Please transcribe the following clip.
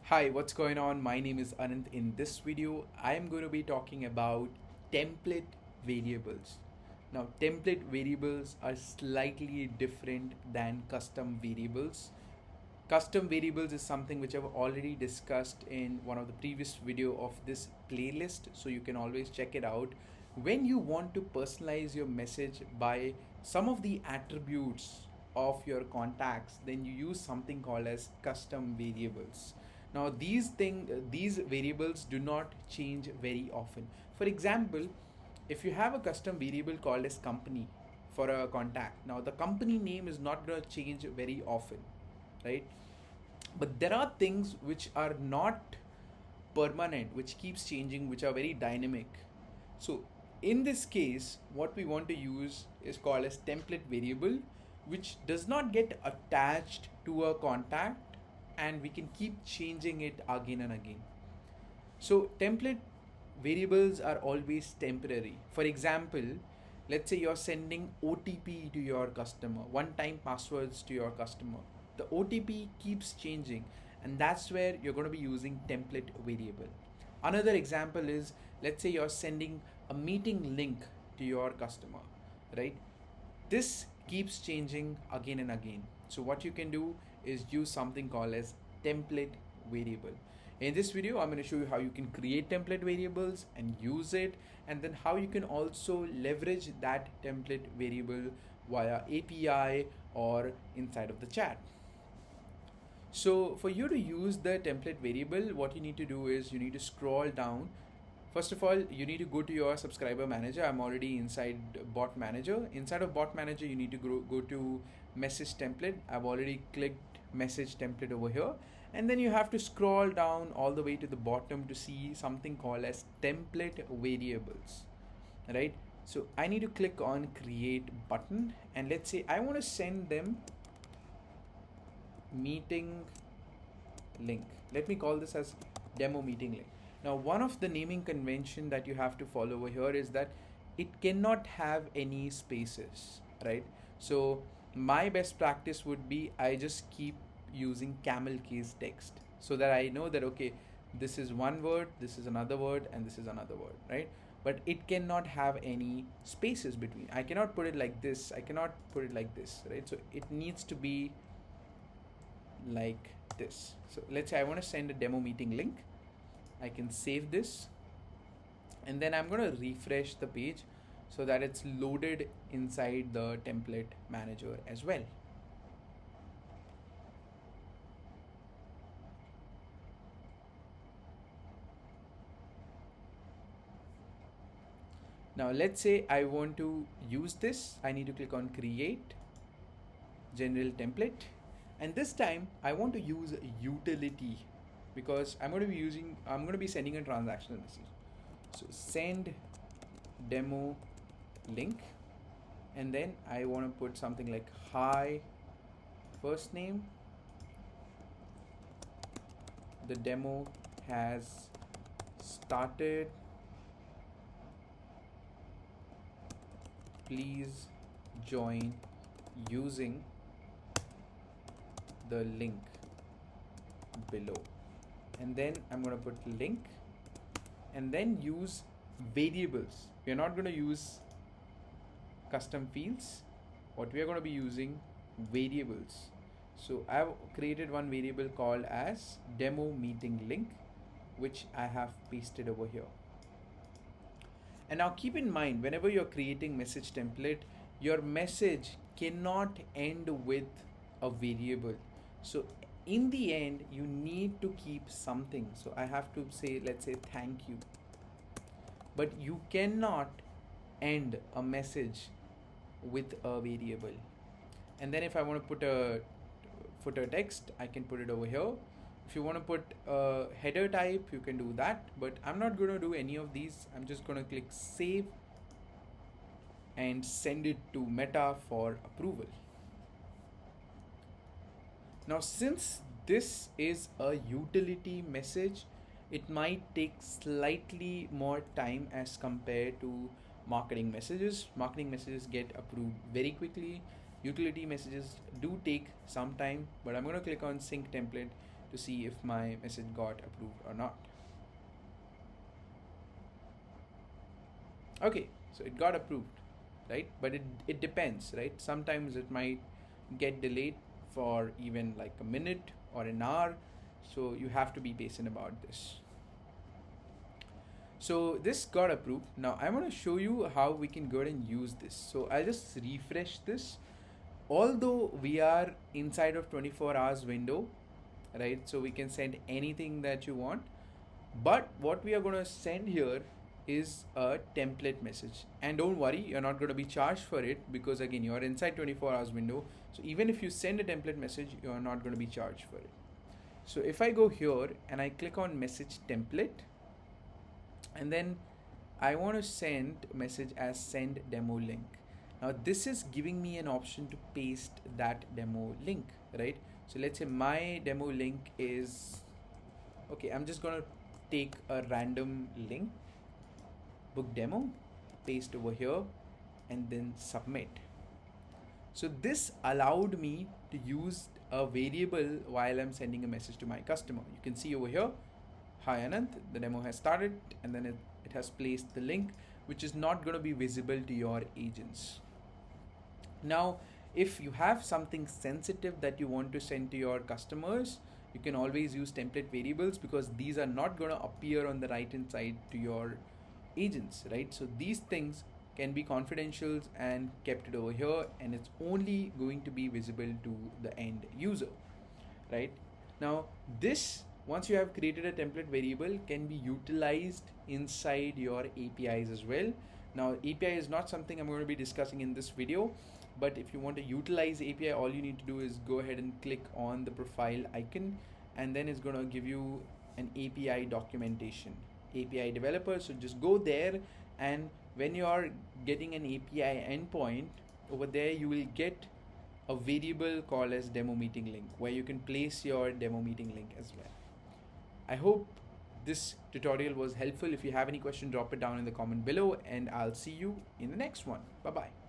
Hi, what's going on? My name is Anand. In this video, I am going to be talking about template variables. Now, template variables are slightly different than custom variables. Custom variables is something which I've already discussed in one of the previous video of this playlist, so you can always check it out. When you want to personalize your message by some of the attributes of your contacts, then you use something called as custom variables. Now these variables do not change very often. For example, if you have a custom variable called as company for a contact, now the company name is not going to change very often, right? But there are things which are not permanent, which keeps changing, which are very dynamic. So in this case, what we want to use is called as template variable, which does not get attached to a contact, and we can keep changing it again and again. So template variables are always temporary. For example, let's say you're sending OTP to your customer, one time passwords to your customer. The OTP keeps changing, and that's where you're going to be using template variable. Another example is, let's say you're sending a meeting link to your customer, right? This keeps changing again and again. So what you can do is use something called as template variable. In this video, I'm going to show you how you can create template variables and use it, and then how you can also leverage that template variable via API or inside of the chat. So for you to use the template variable, what you need to do is you need to scroll down. First of all, you need to go to your subscriber manager. I'm already inside bot manager. Inside of bot manager, you need to go to message template. I've already clicked message template over here. And then you have to scroll down all the way to the bottom to see something called as template variables, right? So I need to click on create button, and let's say I want to send them meeting link. Let me call this as demo meeting link. Now, one of the naming convention that you have to follow over here is that it cannot have any spaces, right? So my best practice would be I just keep using camel case text, so that I know that, okay, this is one word, this is another word, and this is another word, right? But it cannot have any spaces between. I cannot put it like this, I cannot put it like this, right? So it needs to be like this. So let's say I want to send a demo meeting link. I can save this, and then I'm going to refresh the page so that it's loaded inside the template manager as well. Now let's say I want to use this. I need to click on create general template, and this time I want to use utility, because I'm going to be sending a transactional message. So send demo link, and then I want to put something like hi first name, the demo has started, please join using the link below. And then I'm going to put link, and then use variables. We are not going to use custom fields. What we are going to be using, variables. So I've created one variable called as demo meeting link, which I have pasted over here. And now keep in mind, whenever you're creating message template, your message cannot end with a variable. So in the end, you need to keep something. So I have to say, let's say thank you. But you cannot end a message with a variable. And then if I want to put a footer text, I can put it over here. If you want to put a header type, you can do that, but I'm not going to do any of these. I'm just going to click save and send it to Meta for approval. Now, since this is a utility message, it might take slightly more time as compared to marketing messages. Marketing messages get approved very quickly. Utility messages do take some time, but I'm going to click on sync template, to see if my message got approved or not. Okay, so it got approved, right? But it depends, right? Sometimes it might get delayed for even like a minute or an hour, so you have to be patient about this. So this got approved. Now I want to show you how we can go ahead and use this. So I'll just refresh this. Although we are inside of 24 hours window, right? So we can send anything that you want. But what we are going to send here is a template message. And don't worry, you're not going to be charged for it, because again, you're inside 24 hours window. So even if you send a template message, you're not going to be charged for it. So if I go here and I click on message template, and then I want to send a message as send demo link. Now this is giving me an option to paste that demo link, right? So let's say my demo link is, okay, I'm just gonna take a random link, book demo, paste over here, and then submit. So this allowed me to use a variable while I'm sending a message to my customer. You can see over here, hi Anant, the demo has started, and then it has placed the link, which is not going to be visible to your agents. Now, if you have something sensitive that you want to send to your customers, you can always use template variables, because these are not going to appear on the right hand side to your agents, right? So these things can be confidential and kept it over here, and it's only going to be visible to the end user, right? Now this, once you have created a template variable, can be utilized inside your APIs as well. Now API is not something I'm going to be discussing in this video, but if you want to utilize API, all you need to do is go ahead and click on the profile icon, and then it's going to give you an API documentation, API developer. So just go there, and when you are getting an API endpoint, over there you will get a variable called as demo meeting link, where you can place your demo meeting link as well. I hope this tutorial was helpful. If you have any question, drop it down in the comment below, and I'll see you in the next one. Bye bye.